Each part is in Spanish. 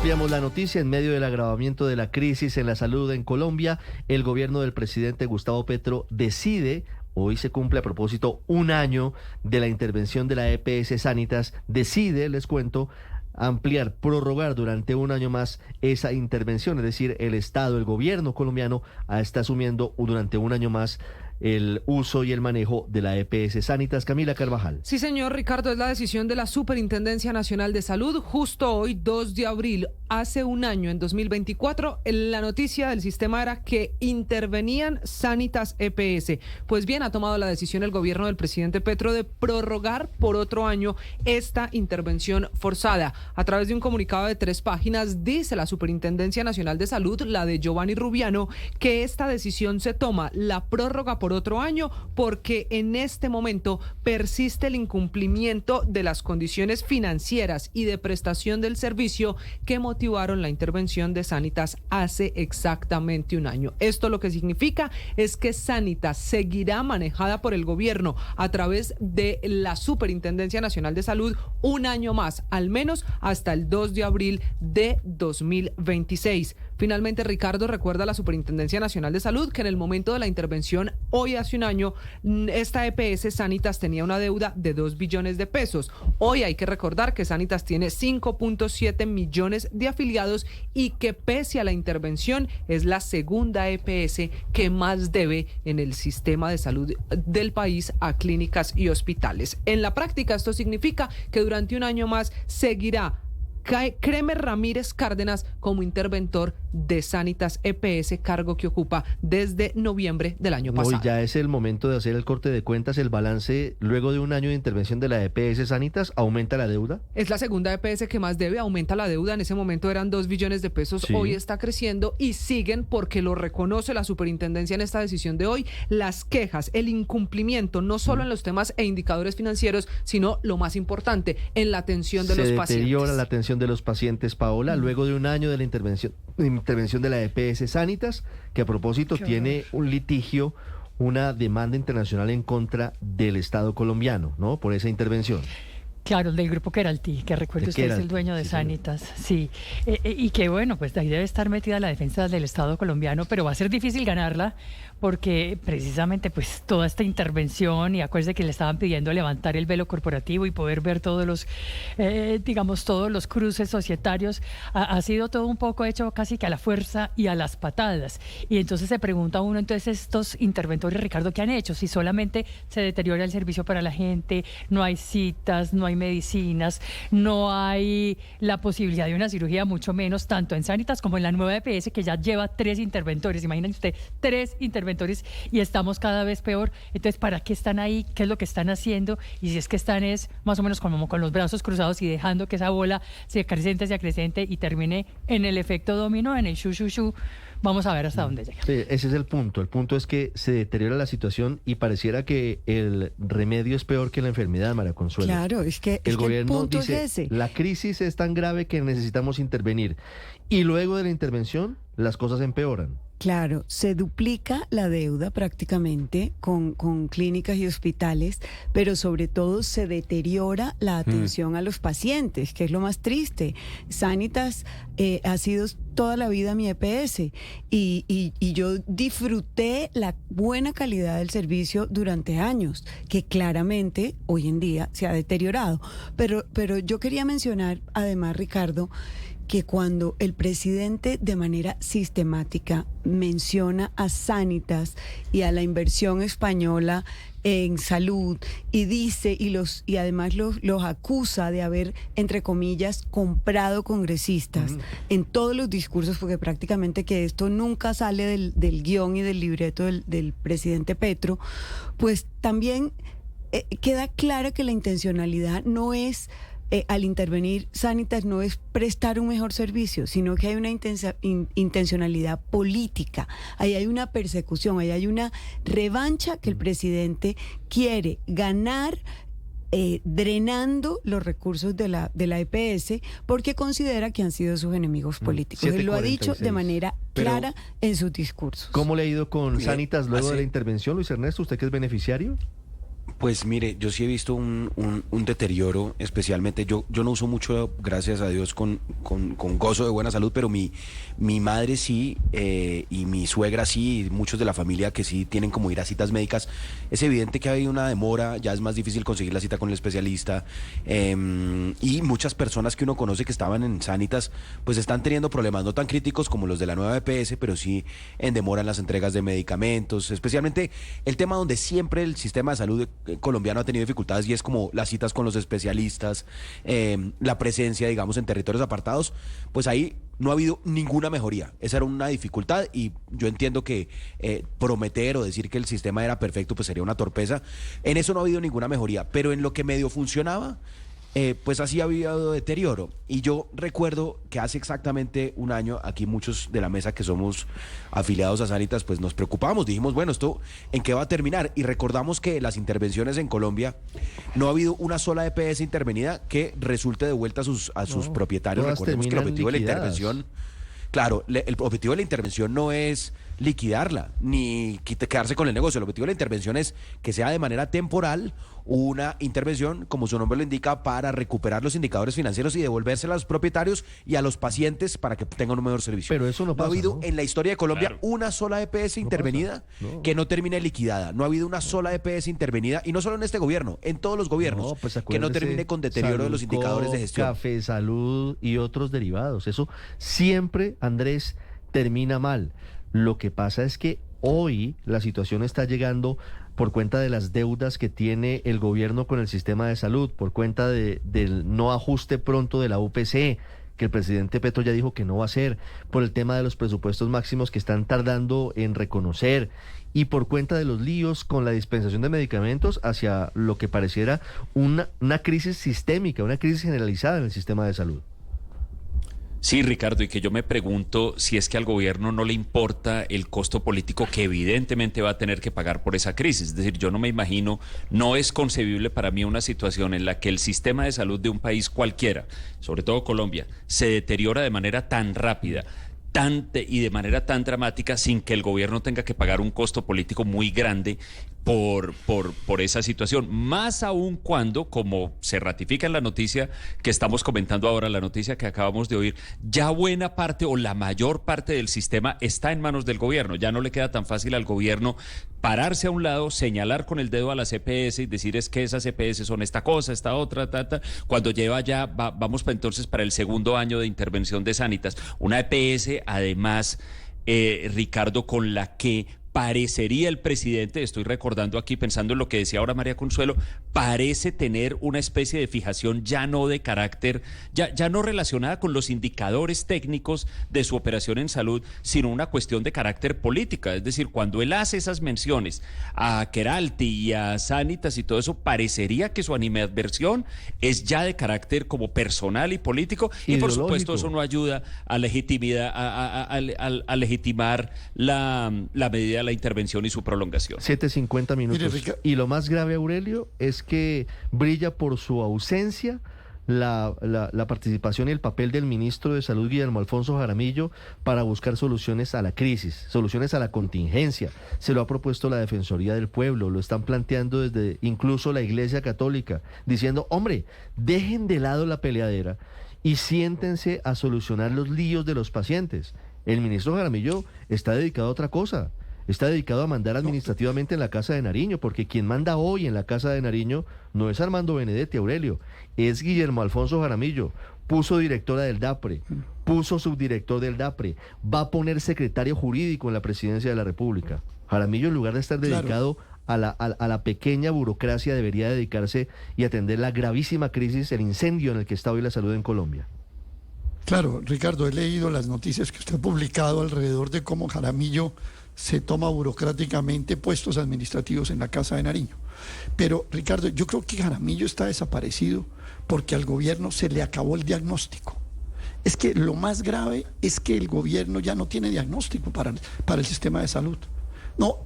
Ampliamos la noticia. En medio del agravamiento de la crisis en la salud en Colombia, el gobierno del presidente Gustavo Petro decide, hoy se cumple a propósito un año de la intervención de la EPS Sanitas, decide, les cuento, ampliar, prorrogar durante un año más esa intervención, es decir, el Estado, el gobierno colombiano está asumiendo durante un año más el uso y el manejo de la EPS Sanitas. Camila Carvajal. Sí, señor Ricardo, es la decisión de la Superintendencia Nacional de Salud. Justo hoy, 2 de abril, hace un año, en 2024, la noticia del sistema era que intervenían Sanitas EPS. Pues bien, ha tomado la decisión el gobierno del presidente Petro de prorrogar por otro año esta intervención forzada. A través de un comunicado de 3 páginas, dice la Superintendencia Nacional de Salud, la de Giovanni Rubiano, que esta decisión se toma, la prórroga por otro año, porque en este momento persiste el incumplimiento de las condiciones financieras y de prestación del servicio que motivaron la intervención de Sanitas hace exactamente un año. Esto lo que significa es que Sanitas seguirá manejada por el gobierno a través de la Superintendencia Nacional de Salud un año más, al menos hasta el 2 de abril de 2026. Finalmente, Ricardo, recuerda a la Superintendencia Nacional de Salud que en el momento de la intervención, hoy hace un año, esta EPS Sanitas tenía una deuda de 2 billones de pesos. Hoy hay que recordar que Sanitas tiene 5.7 millones de afiliados y que pese a la intervención es la segunda EPS que más debe en el sistema de salud del país a clínicas y hospitales. En la práctica, esto significa que durante un año más seguirá Kremer Ramírez Cárdenas como interventor de Sanitas EPS, cargo que ocupa desde noviembre del año pasado. Hoy ya es el momento de hacer el corte de cuentas, el balance. Luego de un año de intervención de la EPS Sanitas, ¿aumenta la deuda? Es la segunda EPS que más debe, aumenta la deuda. En ese momento eran 2 billones de pesos, sí. Hoy está creciendo y siguen, porque lo reconoce la superintendencia en esta decisión de hoy, las quejas, el incumplimiento, no solo en los temas e indicadores financieros, sino lo más importante, en la atención de los pacientes. Se deteriora la atención de los pacientes, Paola, luego de un año de la intervención de la EPS Sanitas, que a propósito tiene un litigio, una demanda internacional en contra del Estado colombiano, ¿no? Por esa intervención. Claro, del grupo Keralty, que recuerde usted es el dueño de Sanitas, sí. Y que bueno, pues ahí debe estar metida la defensa del Estado colombiano, pero va a ser difícil ganarla porque precisamente pues toda esta intervención, y acuérdese que le estaban pidiendo levantar el velo corporativo y poder ver todos los, todos los cruces societarios, ha sido todo un poco hecho casi que a la fuerza y a las patadas. Y entonces se pregunta uno, entonces estos interventores, Ricardo, ¿qué han hecho? Si solamente se deteriora el servicio para la gente, no hay citas, no hay medicinas, no hay la posibilidad de una cirugía, mucho menos, tanto en Sanitas como en la nueva EPS, que ya lleva 3 interventores. Imagínense usted, 3 interventores, y estamos cada vez peor. Entonces, ¿para qué están ahí? ¿Qué es lo que están haciendo? Y si es que están es más o menos como con los brazos cruzados y dejando que esa bola se acrecente y termine en el efecto dominó, en el shu. Vamos a ver hasta dónde llega. Sí, ese es el punto. El punto es que se deteriora la situación y pareciera que el remedio es peor que la enfermedad, María Consuelo. Claro, es que el gobierno dice, la crisis es tan grave que necesitamos intervenir. Y luego de la intervención, las cosas empeoran. Claro, se duplica la deuda prácticamente con clínicas y hospitales, pero sobre todo se deteriora la atención a los pacientes, que es lo más triste. Sanitas ha sido toda la vida mi EPS y yo disfruté la buena calidad del servicio durante años, que claramente hoy en día se ha deteriorado. Pero yo quería mencionar, además, Ricardo, que cuando el presidente de manera sistemática menciona a Sanitas y a la inversión española en salud y dice y además los acusa de haber, entre comillas, comprado congresistas en todos los discursos, porque prácticamente que esto nunca sale del guión y del libreto del presidente Petro, pues también queda clara que la intencionalidad no es al intervenir Sanitas, no es prestar un mejor servicio, sino que hay una intencionalidad política, ahí hay una persecución, ahí hay una revancha que el presidente quiere ganar, drenando los recursos de la EPS, porque considera que han sido sus enemigos políticos. Él lo ha dicho de manera clara en sus discursos. ¿Cómo le ha ido con Sanitas luego de la intervención, Luis Ernesto? ¿Usted que es beneficiario? Pues mire, yo sí he visto un deterioro, especialmente yo no uso mucho, gracias a Dios, con gozo de buena salud, pero mi madre sí, y mi suegra sí, y muchos de la familia que sí tienen como ir a citas médicas. Es evidente que hay una demora, ya es más difícil conseguir la cita con el especialista, y muchas personas que uno conoce que estaban en Sanitas, pues están teniendo problemas no tan críticos como los de la nueva EPS, pero sí en demora en las entregas de medicamentos, especialmente el tema donde siempre el sistema de salud colombiano ha tenido dificultades, y es como las citas con los especialistas, la presencia, digamos, en territorios apartados. Pues ahí no ha habido ninguna mejoría. Esa era una dificultad, y yo entiendo que prometer o decir que el sistema era perfecto pues sería una torpeza. En eso no ha habido ninguna mejoría, pero en lo que medio funcionaba, pues así ha habido deterioro. Y yo recuerdo que hace exactamente un año, aquí muchos de la mesa que somos afiliados a Sanitas, pues nos preocupamos, dijimos, bueno, ¿esto en qué va a terminar? Y recordamos que las intervenciones en Colombia, no ha habido una sola EPS intervenida que resulte devuelta a sus propietarios. Recordemos que el objetivo de la intervención, claro, el objetivo de la intervención no es liquidarla, ni quedarse con el negocio. El objetivo de la intervención es que sea de manera temporal una intervención, como su nombre lo indica, para recuperar los indicadores financieros y devolvérsela a los propietarios y a los pacientes para que tengan un mejor servicio. Pero eso no pasa, ha habido, ¿no?, en la historia de Colombia, una sola EPS intervenida que no termine liquidada. No ha habido una sola EPS intervenida, y no solo en este gobierno, en todos los gobiernos, pues que no termine con deterioro de los indicadores de gestión. Café, Salud y otros derivados. Eso siempre, Andrés, termina mal. Lo que pasa es que hoy la situación está llegando por cuenta de las deudas que tiene el gobierno con el sistema de salud, por cuenta del no ajuste pronto de la UPC, que el presidente Petro ya dijo que no va a hacer, por el tema de los presupuestos máximos que están tardando en reconocer, y por cuenta de los líos con la dispensación de medicamentos hacia lo que pareciera una crisis sistémica, una crisis generalizada en el sistema de salud. Sí, Ricardo, y que yo me pregunto si es que al gobierno no le importa el costo político que evidentemente va a tener que pagar por esa crisis. Es decir, yo no me imagino, no es concebible para mí una situación en la que el sistema de salud de un país cualquiera, sobre todo Colombia, se deteriora de manera tan rápida y de manera tan dramática sin que el gobierno tenga que pagar un costo político muy grande por esa situación, más aún cuando, como se ratifica en la noticia que estamos comentando ahora, la noticia que acabamos de oír, ya buena parte o la mayor parte del sistema está en manos del gobierno. Ya no le queda tan fácil al gobierno pararse a un lado, señalar con el dedo a las EPS y decir es que esas EPS son esta cosa, esta otra, cuando lleva ya, vamos entonces para el segundo año de intervención de Sanitas, una EPS además, Ricardo, con la que parecería el presidente, estoy recordando aquí pensando en lo que decía ahora María Consuelo, parece tener una especie de fijación ya no de carácter, ya no relacionada con los indicadores técnicos de su operación en salud, sino una cuestión de carácter política. Es decir, cuando él hace esas menciones a Keralty y a Sanitas y todo eso, parecería que su animadversión es ya de carácter como personal y político, y por supuesto eso no ayuda a legitimar la medida de la intervención y su prolongación. 7:50 minutos. Mire, y lo más grave, Aurelio, es que brilla por su ausencia la participación y el papel del ministro de Salud, Guillermo Alfonso Jaramillo, para buscar soluciones a la crisis, soluciones a la contingencia. Se lo ha propuesto la Defensoría del Pueblo, lo están planteando desde incluso la Iglesia Católica, diciendo, hombre, dejen de lado la peleadera y siéntense a solucionar los líos de los pacientes. El ministro Jaramillo está dedicado a otra cosa. Está dedicado a mandar administrativamente en la Casa de Nariño, porque quien manda hoy en la Casa de Nariño no es Armando Benedetti, Aurelio, es Guillermo Alfonso Jaramillo. Puso directora del DAPRE, puso subdirector del DAPRE, va a poner secretario jurídico en la presidencia de la República. Jaramillo, en lugar de estar dedicado a la pequeña burocracia, debería dedicarse y atender la gravísima crisis, el incendio en el que está hoy la salud en Colombia. Claro, Ricardo, he leído las noticias que usted ha publicado alrededor de cómo Jaramillo se toma burocráticamente puestos administrativos en la Casa de Nariño. Pero, Ricardo, yo creo que Jaramillo está desaparecido porque al gobierno se le acabó el diagnóstico. Es que lo más grave es que el gobierno ya no tiene diagnóstico para el sistema de salud. No,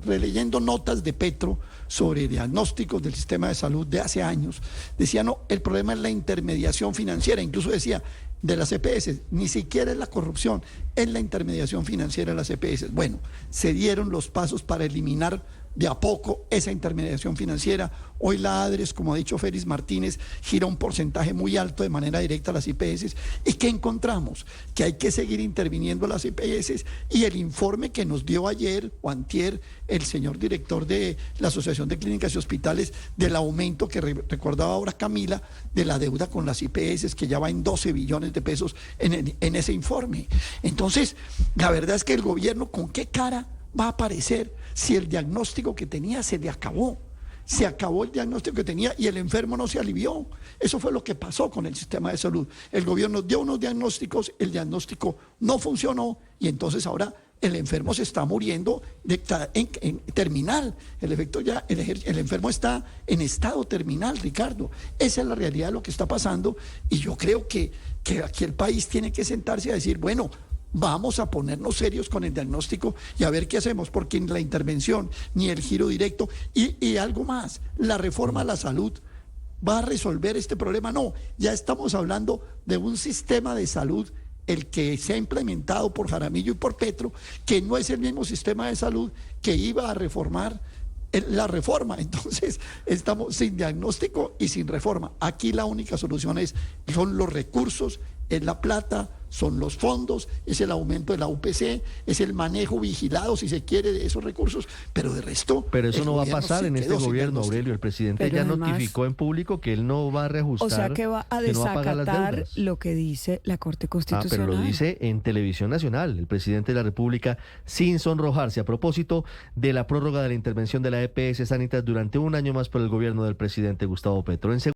releyendo notas de Petro sobre diagnósticos del sistema de salud de hace años, decía, no, el problema es la intermediación financiera, incluso decía, de las EPS, ni siquiera es la corrupción, es la intermediación financiera de las EPS. Bueno, se dieron los pasos para eliminar de a poco esa intermediación financiera. Hoy la ADRES, como ha dicho Félix Martínez, gira un porcentaje muy alto de manera directa a las IPS. ¿Y qué encontramos? Que hay que seguir interviniendo a las IPS, y el informe que nos dio ayer o antier el señor director de la Asociación de Clínicas y Hospitales, del aumento que recordaba ahora Camila, de la deuda con las IPS, que ya va en 12 billones de pesos en ese informe. Entonces, la verdad es que el gobierno, ¿con qué cara va a aparecer si el diagnóstico que tenía se le acabó? Se acabó el diagnóstico que tenía y el enfermo no se alivió. Eso fue lo que pasó con el sistema de salud. El gobierno dio unos diagnósticos, el diagnóstico no funcionó, y entonces ahora el enfermo se está muriendo en terminal. El enfermo está en estado terminal, Ricardo. Esa es la realidad de lo que está pasando, y yo creo que aquí el país tiene que sentarse a decir, bueno, vamos a ponernos serios con el diagnóstico y a ver qué hacemos, porque ni la intervención, ni el giro directo, y algo más, la reforma a la salud va a resolver este problema. No, ya estamos hablando de un sistema de salud, el que se ha implementado por Jaramillo y por Petro, que no es el mismo sistema de salud que iba a reformar la reforma. Entonces estamos sin diagnóstico y sin reforma. Aquí la única solución son los recursos, es la plata, son los fondos, es el aumento de la UPC, es el manejo vigilado, si se quiere, de esos recursos, pero de resto... Pero eso no va a pasar en este gobierno, Aurelio. El presidente ya notificó en público que él no va a reajustar, o sea, que va a desacatar lo que dice la Corte Constitucional. Pero lo dice en Televisión Nacional, el presidente de la República, sin sonrojarse, a propósito de la prórroga de la intervención de la EPS Sanitas durante un año más por el gobierno del presidente Gustavo Petro.